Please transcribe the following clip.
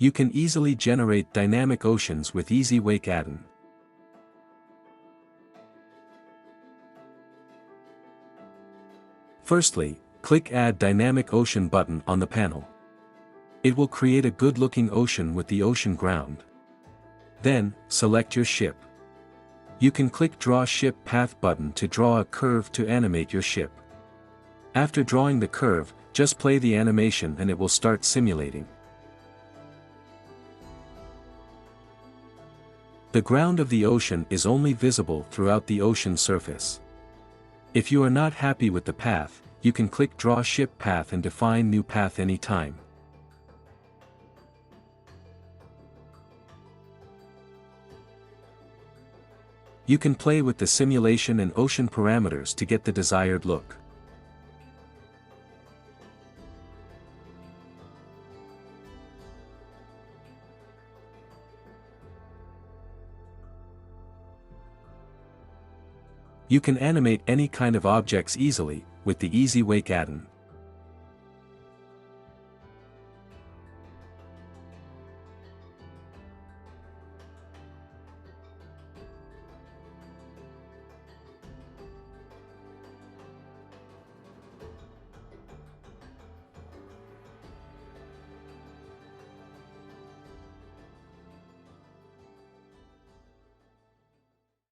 You can easily generate dynamic oceans with Easy Wake Addon. Firstly, click Add Dynamic Ocean button on the panel. It will create a good-looking ocean with the ocean ground. Then, select your ship. You can click Draw Ship Path button to draw a curve to animate your ship. After drawing the curve, just play the animation and it will start simulating. The ground of the ocean is only visible throughout the ocean surface. If you are not happy with the path, you can click Draw Ship Path and define new path anytime. You can play with the simulation and ocean parameters to get the desired look. You can animate any kind of objects easily with the Easy Wake Addon.